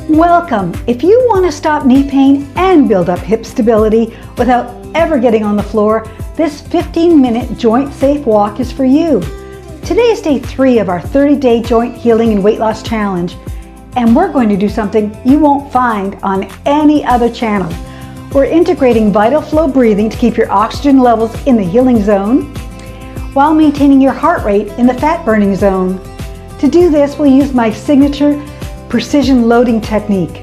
Welcome! If you want to stop knee pain and build up hip stability without ever getting on the floor, this 15-minute joint-safe walk is for you. Today is day 3 of our 30-day joint healing and weight loss challenge, and we're going to do something you won't find on any other channel. We're integrating vital flow breathing to keep your oxygen levels in the healing zone while maintaining your heart rate in the fat burning zone. To do this, we'll use my signature precision loading technique.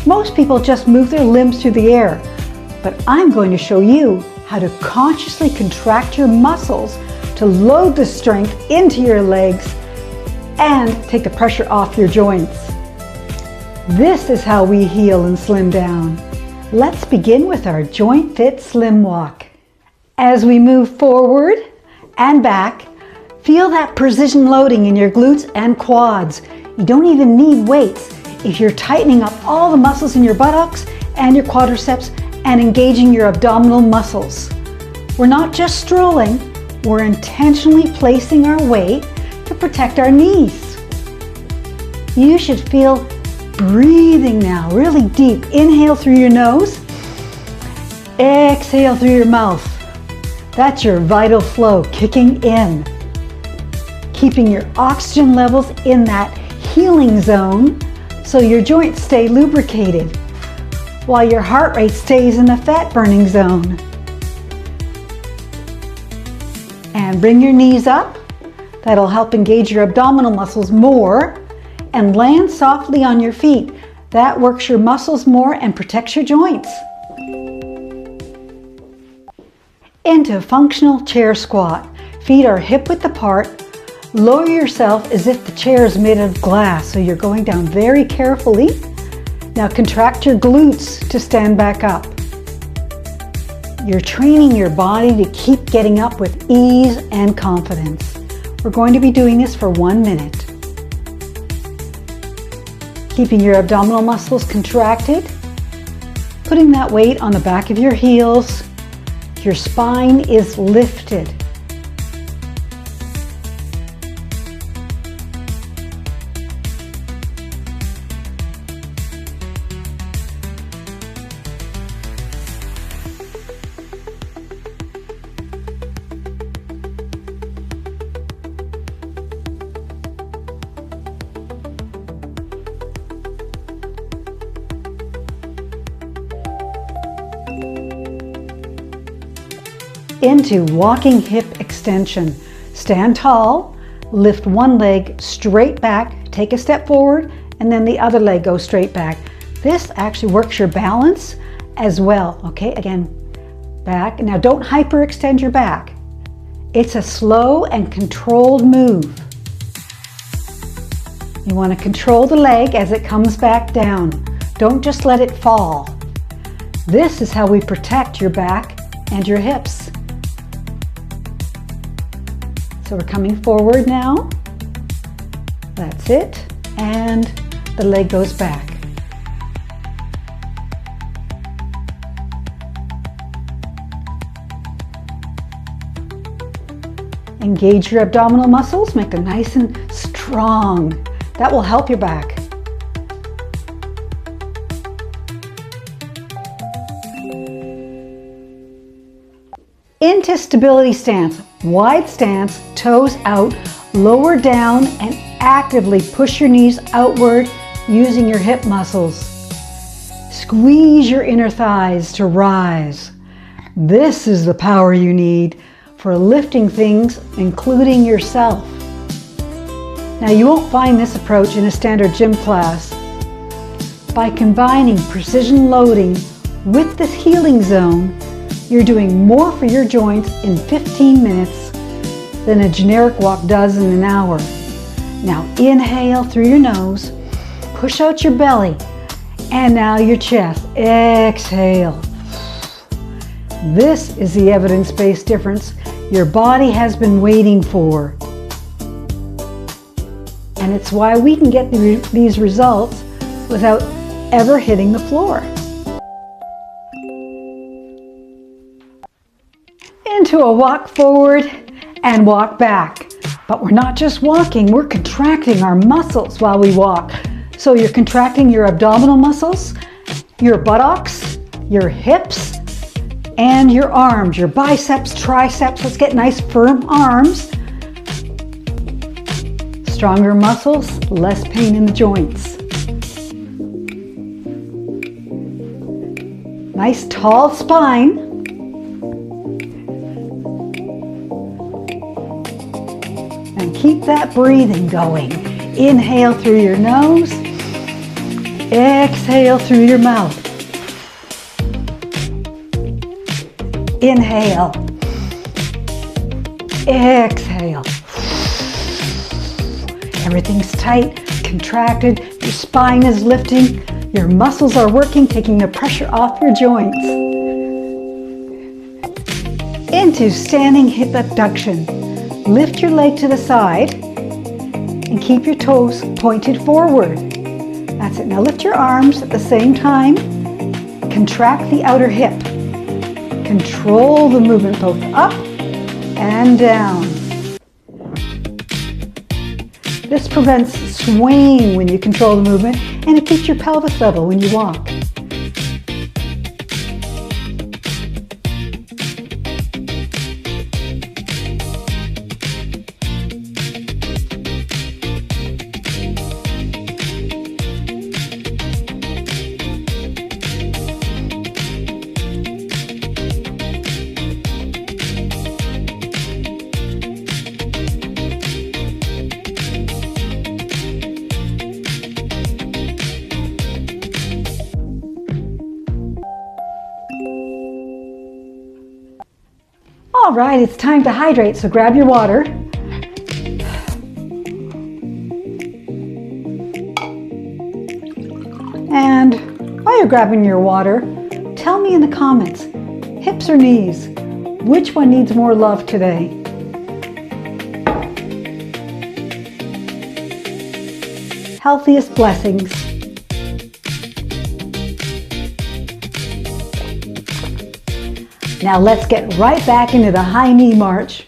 Most people just move their limbs through the air, but I'm going to show you how to consciously contract your muscles to load the strength into your legs and take the pressure off your joints. This is how we heal and slim down. Let's begin with our joint fit slim walk. As we move forward and back, feel that precision loading in your glutes and quads. You don't even need weights if you're tightening up all the muscles in your buttocks and your quadriceps and engaging your abdominal muscles. We're not just strolling, we're intentionally placing our weight to protect our knees. You should feel breathing now, really deep. Inhale through your nose, exhale through your mouth. That's your vital flow kicking in, keeping your oxygen levels in that healing zone so your joints stay lubricated while your heart rate stays in the fat burning zone. And bring your knees up. That'll help engage your abdominal muscles more, and land softly on your feet. That works your muscles more and protects your joints. Into functional chair squat. Feet are hip width apart. Lower yourself as if the chair is made of glass, so you're going down very carefully. Now contract your glutes to stand back up. You're training your body to keep getting up with ease and confidence. We're going to be doing this for 1 minute. Keeping your abdominal muscles contracted, putting that weight on the back of your heels. Your spine is lifted. Into walking hip extension. Stand tall, lift one leg straight back, take a step forward, and then the other leg goes straight back. This actually works your balance as well. Okay, again, back. Now don't hyperextend your back. It's a slow and controlled move. You want to control the leg as it comes back down. Don't just let it fall. This is how we protect your back and your hips. So we're coming forward now. That's it. And the leg goes back. Engage your abdominal muscles. Make them nice and strong. That will help your back. Into stability stance. Wide stance, toes out, lower down, and actively push your knees outward using your hip muscles. Squeeze your inner thighs to rise. This is the power you need for lifting things, including yourself. Now, you won't find this approach in a standard gym class. By combining precision loading with this healing zone, you're doing more for your joints in 15 minutes than a generic walk does in an hour. Now inhale through your nose, push out your belly, and now your chest. Exhale. This is the evidence-based difference your body has been waiting for. And it's why we can get these results without ever hitting the floor. Into a walk forward and walk back. But we're not just walking, we're contracting our muscles while we walk. So you're contracting your abdominal muscles, your buttocks, your hips, and your arms, your biceps, triceps. Let's get nice firm arms. Stronger muscles, less pain in the joints. Nice tall spine. And keep that breathing going. Inhale through your nose. Exhale through your mouth. Inhale. Exhale. Everything's tight, contracted, your spine is lifting, your muscles are working, taking the pressure off your joints. Into standing hip abduction. Lift your leg to the side and keep your toes pointed forward. That's it. Now lift your arms at the same time. Contract the outer hip. Control the movement both up and down. This prevents swaying when you control the movement, and it keeps your pelvis level when you walk. All right, it's time to hydrate, so grab your water. And while you're grabbing your water, tell me in the comments, hips or knees, which one needs more love today? Healthiest blessings. Now let's get right back into the high knee march.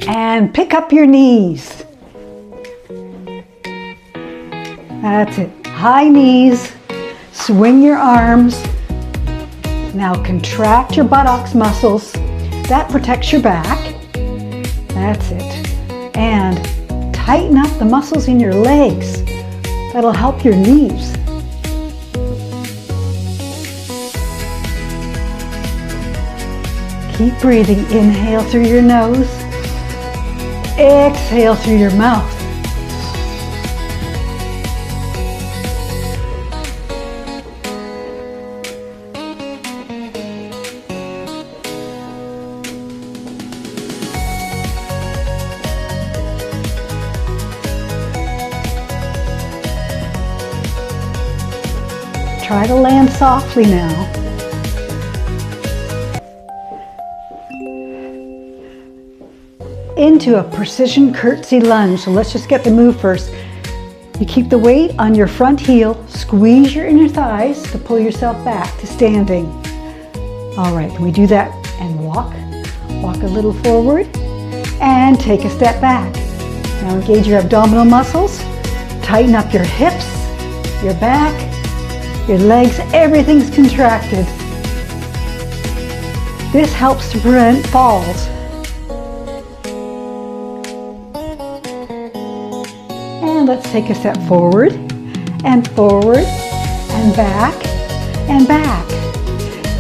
And pick up your knees. That's it. High knees. Swing your arms. Now contract your buttocks muscles. That protects your back. That's it. And tighten up the muscles in your legs. That'll help your knees. Keep breathing. Inhale through your nose. Exhale through your mouth. Try to land softly now. Into a precision curtsy lunge. So let's just get the move first. You keep the weight on your front heel, squeeze your inner thighs to pull yourself back to standing. All right, can we do that and walk? Walk a little forward and take a step back. Now engage your abdominal muscles, tighten up your hips, your back, your legs, everything's contracted. This helps to prevent falls. And let's take a step forward and back and back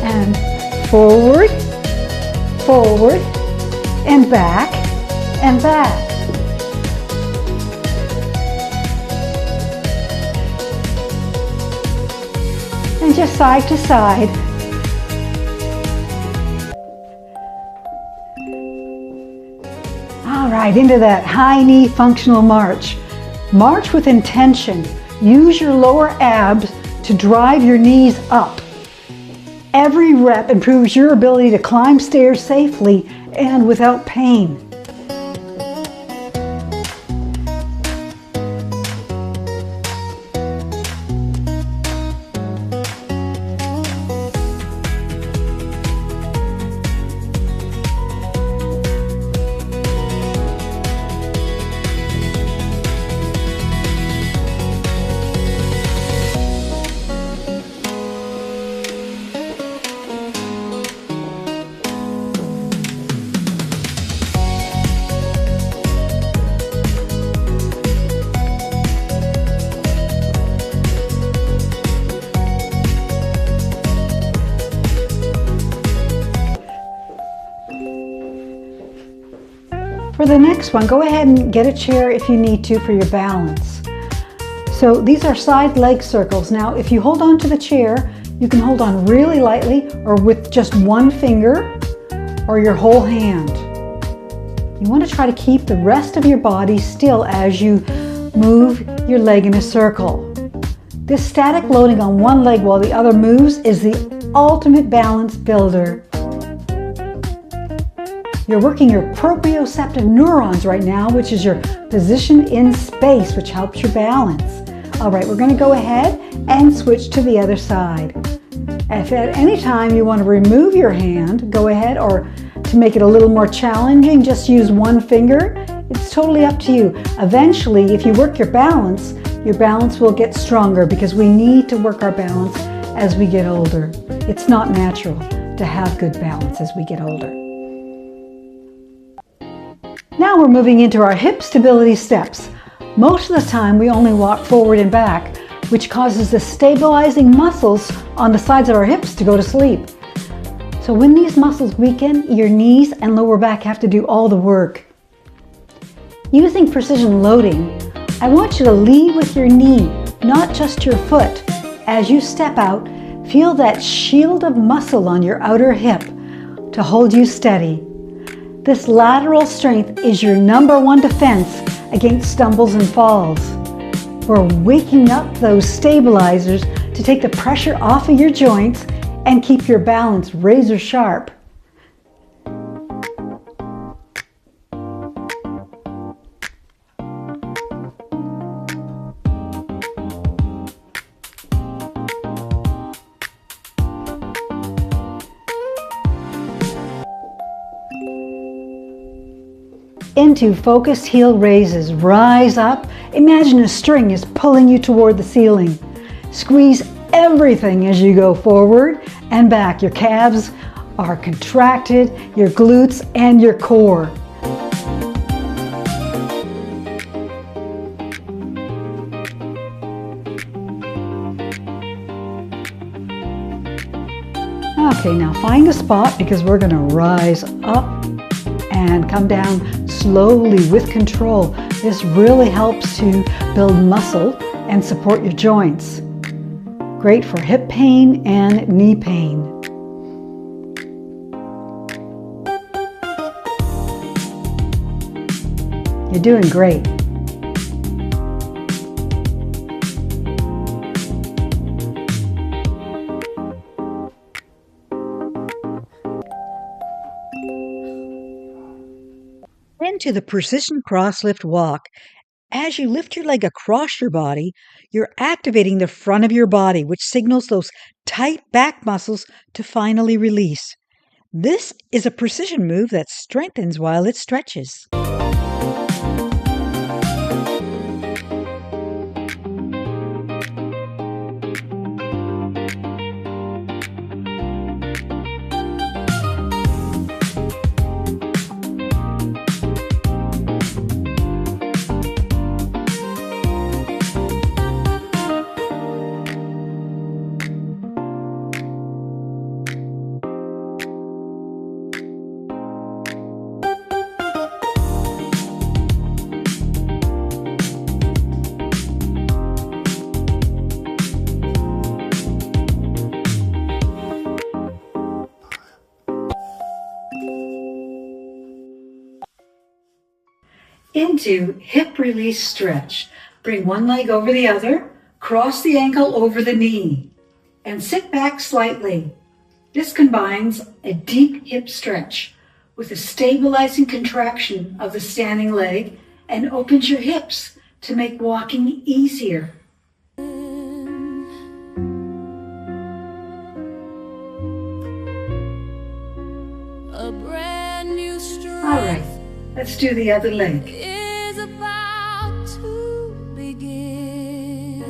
and forward and back and back. And just side to side. All right, into that high knee functional march. March with intention. Use your lower abs to drive your knees up. Every rep improves your ability to climb stairs safely and without pain. For the next one, go ahead and get a chair if you need to for your balance. So these are side leg circles. Now, if you hold on to the chair, you can hold on really lightly or with just one finger or your whole hand. You want to try to keep the rest of your body still as you move your leg in a circle. This static loading on one leg while the other moves is the ultimate balance builder. You're working your proprioceptive neurons right now, which is your position in space, which helps your balance. All right, we're going to go ahead and switch to the other side. If at any time you want to remove your hand, go ahead, or to make it a little more challenging, just use one finger. It's totally up to you. Eventually, if you work your balance will get stronger because we need to work our balance as we get older. It's not natural to have good balance as we get older. Now we're moving into our hip stability steps. Most of the time we only walk forward and back, which causes the stabilizing muscles on the sides of our hips to go to sleep. So when these muscles weaken, your knees and lower back have to do all the work. Using precision loading, I want you to lead with your knee, not just your foot. As you step out, feel that shield of muscle on your outer hip to hold you steady. This lateral strength is your #1 defense against stumbles and falls. We're waking up those stabilizers to take the pressure off of your joints and keep your balance razor sharp. Into focused heel raises. Rise up. Imagine a string is pulling you toward the ceiling. Squeeze everything as you go forward and back. Your calves are contracted, your glutes and your core. Okay, now find a spot because we're going to rise up and come down slowly with control. This really helps to build muscle and support your joints. Great for hip pain and knee pain. You're doing great. Into the precision cross lift walk. As you lift your leg across your body, you're activating the front of your body, which signals those tight back muscles to finally release. This is a precision move that strengthens while it stretches. Into hip release stretch. Bring one leg over the other, cross the ankle over the knee, and sit back slightly. This combines a deep hip stretch with a stabilizing contraction of the standing leg and opens your hips to make walking easier. All right, let's do the other leg. Is about to begin.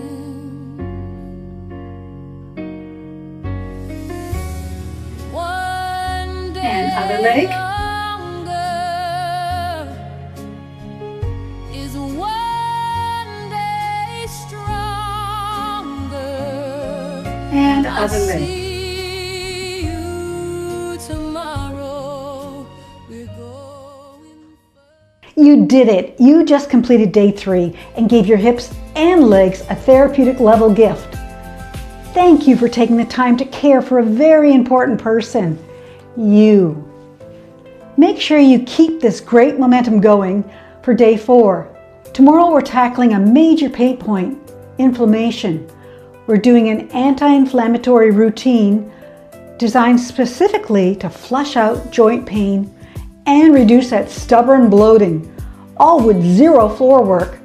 One day And other leg. longer is one day stronger. And other leg. See you tomorrow. We're going. You did it! You just completed day 3 and gave your hips and legs a therapeutic level gift. Thank you for taking the time to care for a very important person, you. Make sure you keep this great momentum going for day 4. Tomorrow we're tackling a major pain point, inflammation. We're doing an anti-inflammatory routine designed specifically to flush out joint pain and reduce that stubborn bloating, all with zero floor work.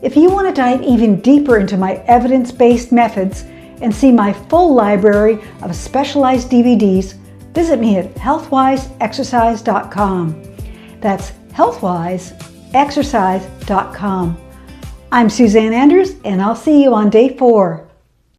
If you want to dive even deeper into my evidence-based methods and see my full library of specialized DVDs, visit me at healthwiseexercise.com. That's healthwiseexercise.com. I'm Suzanne Andrews, and I'll see you on day 4.